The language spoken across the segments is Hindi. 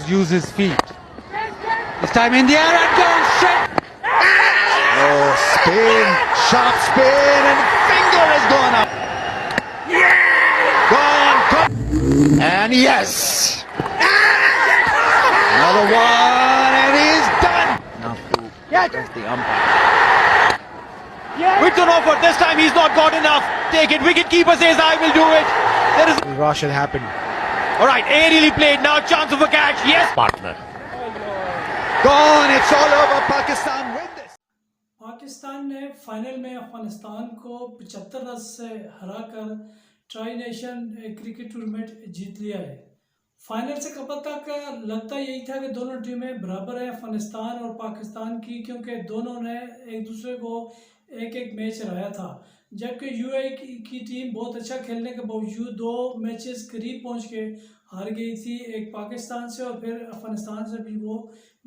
use his feet. This time in the air and goes straight. Oh, spin, sharp spin, and finger has gone up. Gone, and yes, another one, and he's done. Enough to press the umpire. With an offer, this time he's not got enough. Take it. Wicketkeeper says, "I will do it." There is Rush had happened. all right. Aerially played. Now chance of a catch. Yes, partner. Gone. It's all over. Pakistan win this. Pakistan ने फाइनल में अफगानिस्तान को 75 रन से हराकर ट्राई नेशन क्रिकेट टूर्नामेंट जीत लिया है। फाइनल से कब तक लगता यही था कि दोनों टीमें बराबर हैं, अफगानिस्तान और पाकिस्तान की, क्योंकि दोनों ने एक दूसरे को एक एक मैच हराया था। जबकि यूएई की टीम बहुत अच्छा खेलने के बावजूद 2 मैचेस करीब पहुंच के हार गई थी, एक पाकिस्तान से और फिर अफगानिस्तान से भी वो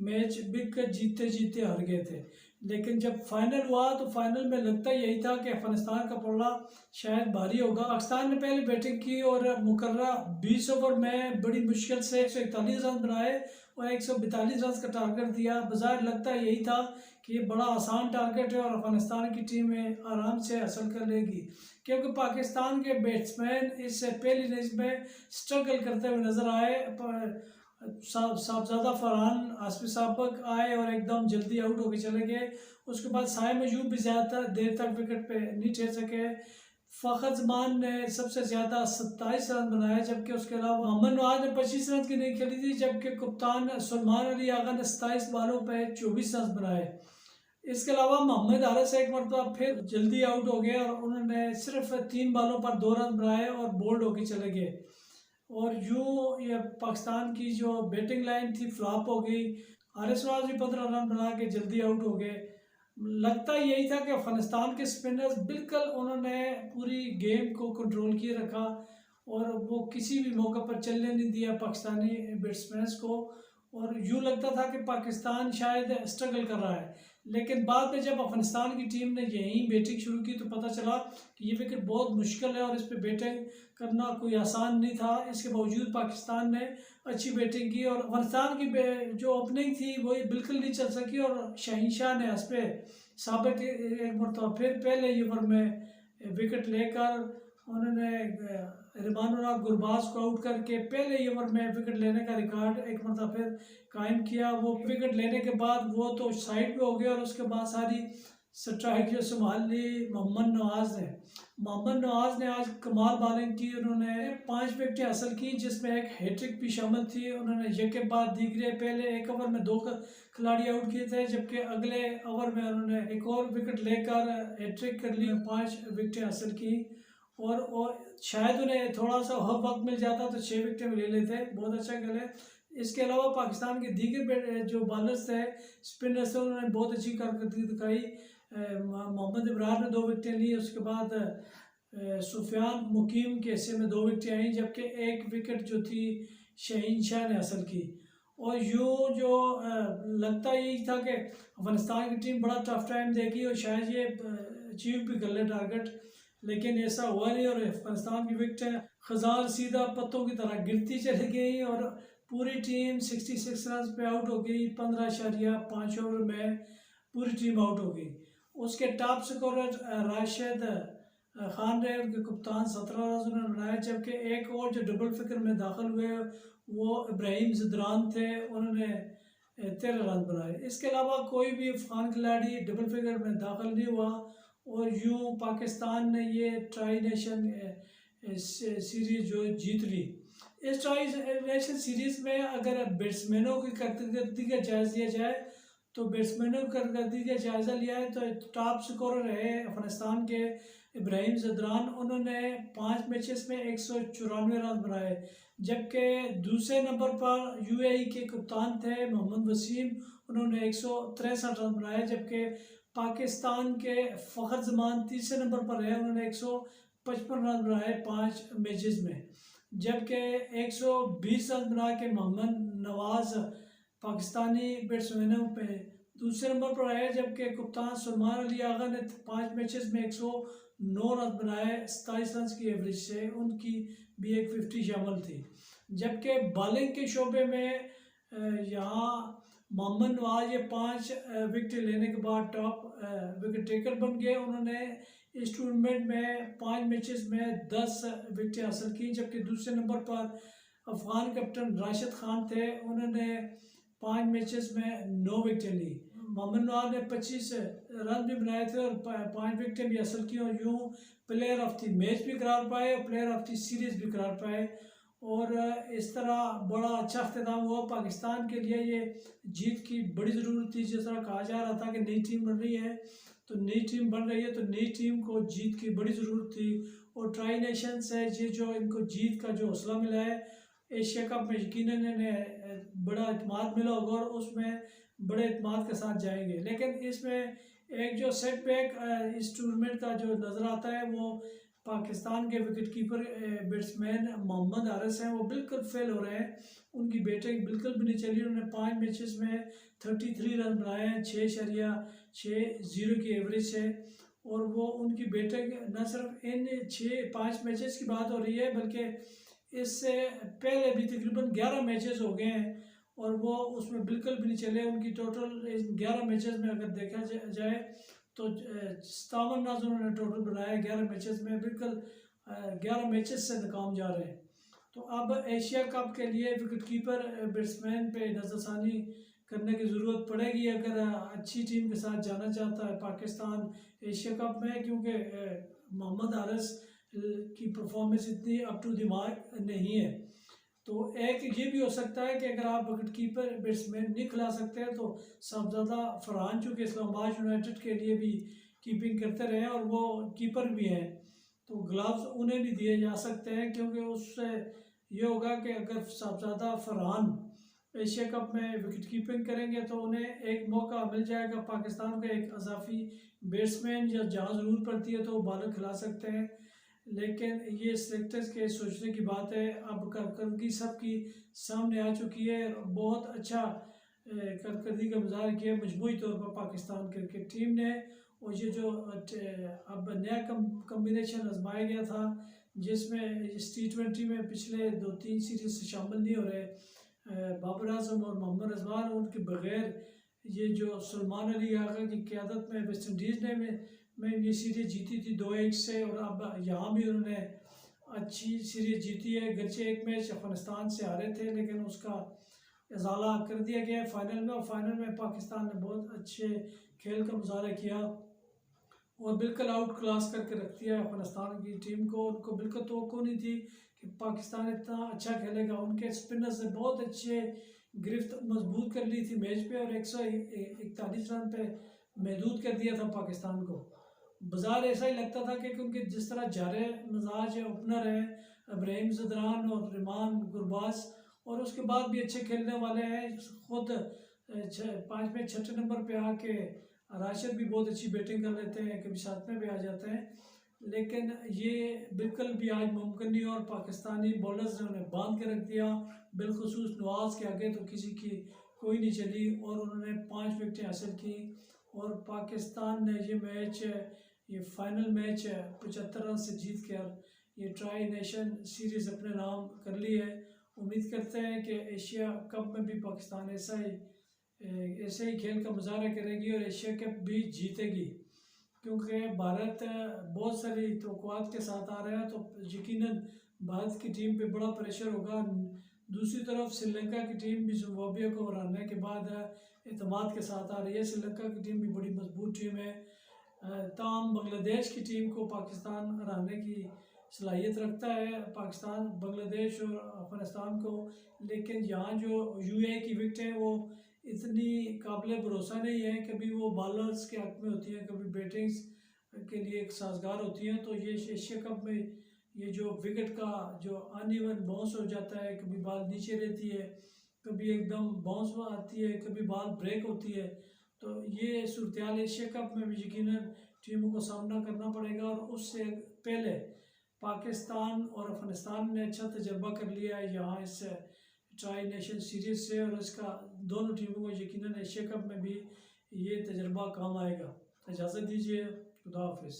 मैच बिक कर जीतते जीतते हार गए थे। लेकिन जब फाइनल हुआ तो फाइनल में लगता यही था कि अफगानिस्तान का पलड़ा शायद भारी होगा। पाकिस्तान ने पहले बैटिंग की और मुकर्रा 20 ओवर में बड़ी मुश्किल से 141 रन बनाए और 142 रन का टारगेट दिया। बाजार लगता यही था कि ये बड़ा आसान टारगेट है और अफगानिस्तान की टीम आराम से हासिल कर लेगी, क्योंकि पाकिस्तान के बैट्समैन इससे पहली इनिंग्स में स्ट्रगल करते हुए नजर आए। साहबजादा फरहान आसफी सबक आए और एकदम जल्दी आउट होकर चले गए। उसके बाद साइम अयूब भी ज़्यादा देर तक विकेट पे नहीं ठहर सके। फ़खर जमान ने सबसे ज़्यादा 27 रन बनाए, जबकि उसके अलावा मोहम्मद नवाज ने 25 रन की नहीं खेली थी, जबकि कप्तान सलमान अली आगा ने 27 बॉलों पे 24 रन बनाए। इसके अलावा मोहम्मद हारिस एक मरतबा फिर जल्दी आउट हो गए और उन्होंने सिर्फ 3 बॉलों पर 2 रन बनाए और बोल्ड होकर चले गए। और यूँ ये पाकिस्तान की जो बैटिंग लाइन थी फ्लॉप हो गई। हारिस नवाज भी 15 रन बना के जल्दी आउट हो गए। लगता यही था कि अफगानिस्तान के स्पिनर्स बिल्कुल उन्होंने पूरी गेम को कंट्रोल किए रखा और वो किसी भी मौके पर चलने नहीं दिया पाकिस्तानी बैट्समैन्स को, और यूँ लगता था कि पाकिस्तान शायद स्ट्रगल कर रहा है। लेकिन बाद में जब अफगानिस्तान की टीम ने यहीं बैटिंग शुरू की तो पता चला कि ये विकेट बहुत मुश्किल है और इस पर बैटिंग करना कोई आसान नहीं था। इसके बावजूद पाकिस्तान ने अच्छी बैटिंग की और अफगानिस्तान की जो ओपनिंग थी वो बिल्कुल नहीं चल सकी और शहनशाह ने इस पर साबित एक मरतबा फिर पहले ओवर में विकेट लेकर उन्होंने रिमानुल्लाह गुरबाज को आउट करके पहले ओवर में विकेट लेने का रिकॉर्ड एक मरतबा फिर कायम किया। वो विकेट लेने के बाद वो तो साइड पे हो गए और उसके बाद सारी स्ट्राइक जो संभाल ली मोहम्मद नवाज ने आज कमाल बॉलिंग की। उन्होंने 5 विकेटें हासिल की, जिसमें एक हैट्रिक भी शामिल थी। उन्होंने एक बाद दीगरे पहले एक ओवर में 2 खिलाड़ी आउट किए थे, जबकि अगले ओवर में उन्होंने एक और विकेट लेकर हैट्रिक कर ली, 5 विकेटें हासिल की और शायद उन्हें थोड़ा सा वक्त मिल जाता तो 6 विकेटें ले लेते। बहुत अच्छा खेले। इसके अलावा पाकिस्तान के दीगर जो बॉलर्स थे, स्पिनर्स थे, उन्होंने बहुत अच्छी कारकर्दगी दिखाई। मोहम्मद इमरान ने 2 विकेटें ली, उसके बाद सुफियान मुकीम के हिस्से में 2 विकेटें आई, जबकि 1 विकेट जो थी शहनशाह ने हासिल की। और यूँ जो लगता यही था कि अफगानिस्तान की टीम बड़ा टफ टाइम देगी और शायद ये अचीव भी कर ले टारगेट, लेकिन ऐसा हुआ नहीं और अफगानिस्तान की विकेटें खजार सीधा पत्तों की तरह गिरती चली गई और पूरी टीम 66 रन पे आउट हो गई। 15.5 ओवर में पूरी टीम आउट हो गई। उसके टॉप स्कोरर राशिद खान रहे, उनके कप्तान 17 रन उन्होंने बनाए, जबकि एक और जो डबल फिगर में दाखिल हुए वो इब्राहिम ज़दरान थे, उन्होंने 13 रन बनाए। इसके अलावा कोई भी अफगान खिलाड़ी डबल फिगर में दाखिल नहीं हुआ और यूँ पाकिस्तान ने ये ट्राई नेशन सीरीज़ जो जीत ली। इस ट्राई नेशन सीरीज़ में अगर बैट्समैनों की कारकर्दगी का जायज़ा लिया जाए तो बैट्समैनों की कारकर्दगी का जायज़ा लिया है तो टॉप स्कोरर रहे अफगानिस्तान के इब्राहिम ज़दरान। उन्होंने 5 मैचेस में 194 रन बनाए, जबकि दूसरे नंबर पर यूएई के कप्तान थे मोहम्मद वसीम, उन्होंने 163 रन बनाए, जबकि पाकिस्तान के फ़खर जमान तीसरे नंबर पर रहे, उन्होंने 155 रन बनाए 5 मैचेस में, जबकि 120 रन बना के मोहम्मद नवाज पाकिस्तानी बैट्समैनों पे दूसरे नंबर पर आए, जबकि कप्तान सलमान अली आगा ने 5 मैचेस में 109 रन बनाए 27 रन की एवरेज से, उनकी भी एक 50 शामिल थी। जबकि बॉलिंग के शोबे में यहाँ मोहम्मद नवाज ये 5 विकेट लेने के बाद टॉप विकेट टेकर बन गए। उन्होंने इस टूर्नामेंट में 5 मैचेस में 10 विकेटें हासिल की, जबकि दूसरे नंबर पर अफगान कैप्टन राशिद खान थे। उन्होंने 5 मैचेस में 9 विकेटें ली। मोहम्मद नवाज ने 25 रन भी बनाए थे और 5 विकेटें भी हासिल की और यूँ प्लेयर ऑफ द मैच भी करार पाए और प्लेयर ऑफ द सीरीज़ भी करार पाए। और इस तरह बड़ा अच्छा अख्तिताम हुआ। पाकिस्तान के लिए ये जीत की बड़ी ज़रूरत थी। जिस तरह कहा जा रहा था कि नई टीम बन रही है, तो नई टीम बन रही है तो नई टीम को जीत की बड़ी ज़रूरत थी। और ट्राई नेशन से ये जो इनको जीत का जो हौसला मिला है, एशिया कप में यकीनन इन्हें बड़ा एतमाद मिला होगा और उसमें बड़े एतमाद के साथ जाएंगे। लेकिन इसमें एक जो सेटबैक इस टूर्नामेंट का जो नज़र आता है वो पाकिस्तान के wicket keeper batsman Mohammad Haris हैं, वो बिल्कुल फेल हो रहे हैं। उनकी बैटिंग बिल्कुल भी नहीं चली। उन्होंने 5 मैचेस में 33 रन बनाए हैं, 6.60 की एवरेज है। और वो उनकी बैटिंग न सिर्फ इन 5 मैचेस की बात हो रही है, बल्कि इससे पहले भी तकरीबन 11 मैचेस हो गए हैं और वो उसमें बिल्कुल भी नहीं चले। उनकी टोटल 11 मैचेस में अगर देखा जाए तो 57 रन उन्होंने टोटल बनाया 11 मैचेस में, बिल्कुल 11 मैचेस से नाकाम जा रहे हैं। तो अब एशिया कप के लिए विकेट कीपर बैट्समैन पे नज़रसानी करने की ज़रूरत पड़ेगी अगर अच्छी टीम के साथ जाना चाहता है पाकिस्तान एशिया कप में, क्योंकि मोहम्मद हारिस की परफॉर्मेंस इतनी अप टू द मार्क नहीं है। तो एक ये भी हो सकता है कि अगर आप विकेट कीपर बैट्समैन नहीं खिला सकते हैं तो साहबजादा फरहान चूँकि इस्लामाबाद यूनाइटेड के लिए भी कीपिंग करते रहे और वो कीपर भी हैं, तो ग्लव्स उन्हें भी दिए जा सकते हैं, क्योंकि उससे ये होगा कि अगर साहबजादा फरहान एशिया कप में विकेट कीपिंग करेंगे तो उन्हें एक मौका मिल जाएगा। पाकिस्तान को एक अजाफी बैट्समैन या जहाँ ज़रूरत पड़ती है तो वो बॉलर खिला सकते हैं। लेकिन ये सिलेक्टर्स के सोचने की बात है। अब कारकर्दगी सबकी सामने आ चुकी है। बहुत अच्छा कारकर्दगी का मुजाहरा किया मजमूई तौर पर पाकिस्तान क्रिकेट टीम ने। और ये जो अब नया कम्बिनेशन आजमाया गया था जिसमें इस T20 में पिछले 2-3 सीरीज से शामिल नहीं हो रहे बाबर आजम और मोहम्मद रिजवान, उनके बगैर ये जो सलमान अली आगा की क़यादत में वेस्ट इंडीज़ ने में ये सीरीज़ जीती थी 2-1 से, और अब यहाँ भी उन्होंने अच्छी सीरीज़ जीती है। गरचे एक मैच अफगानिस्तान से हारे थे लेकिन उसका इजाला कर दिया गया फाइनल में, और फाइनल में पाकिस्तान ने बहुत अच्छे खेल का मुजाहरा किया और बिल्कुल आउट क्लास करके रख दिया अफगानिस्तान की टीम को। उनको बिल्कुल तवक्को नहीं थी कि पाकिस्तान इतना अच्छा खेलेगा। उनके स्पिनर्स ने बहुत अच्छे गिरफ्त मजबूत कर ली थी मैच पे और 141 रन पे महदूद कर दिया था पाकिस्तान को। बाजार ऐसा ही लगता था कि क्योंकि जिस तरह जारे मिजाज ओपनर है इब्राहिम ज़दरान और रिमान गुरबाज, और उसके बाद भी अच्छे खेलने वाले हैं, खुद 5 में 6 नंबर पे आके राशिद भी बहुत अच्छी बैटिंग कर लेते हैं, कभी 7 में भी आ जाते हैं। लेकिन ये बिल्कुल भी आज मुमकिन नहीं, और पाकिस्तानी बॉलर्स ने उन्हें बांध के रख दिया, बिलखुसूस नवाज के आगे तो किसी की कोई नहीं चली और उन्होंने 5 विकेटें हासिल की। और पाकिस्तान ने ये मैच, ये फाइनल मैच 75 रन से जीत कर ये ट्राई नेशन सीरीज़ अपने नाम कर ली है। उम्मीद करते हैं कि एशिया कप में भी पाकिस्तान ऐसे ही खेल का मुजाहरा करेगी और एशिया कप भी जीतेगी, क्योंकि भारत बहुत सारी तवक्कुआत के साथ आ रहा है, तो यकीनन भारत की टीम पे बड़ा प्रेशर होगा। दूसरी तरफ श्रीलंका की टीम भी जिम्बाब्वे को हराने के बाद एतमाद के साथ आ रही है। श्रीलंका की टीम भी बड़ी मजबूत टीम है। ताम बांग्लादेश की टीम को पाकिस्तान हराने की सलाहियत रखता है, पाकिस्तान बांग्लादेश और अफगानिस्तान को। लेकिन यहाँ जो UAE की विकेट है वो इतनी काबिल भरोसा नहीं है, कभी वो बॉलर्स के हक में होती हैं, कभी बैटिंग्स के लिए एक साजगार होती हैं। तो ये एशिया कप में ये जो विकेट का जो अनइवन बाउंस हो जाता है, कभी बॉल नीचे रहती है, कभी एकदम बाउंस आती है, कभी बॉल ब्रेक होती है, तो ये सूरत एशिया कप में भी यकीनन टीमों को सामना करना पड़ेगा। और उससे पहले पाकिस्तान और अफगानिस्तान ने अच्छा तजर्बा कर लिया है यहाँ इस ट्राई नेशन सीरीज़ से, और इसका दोनों टीमों को यकीनन एशिया कप में भी ये तजर्बा काम आएगा। इजाज़त दीजिए, खुदा हाफिज़।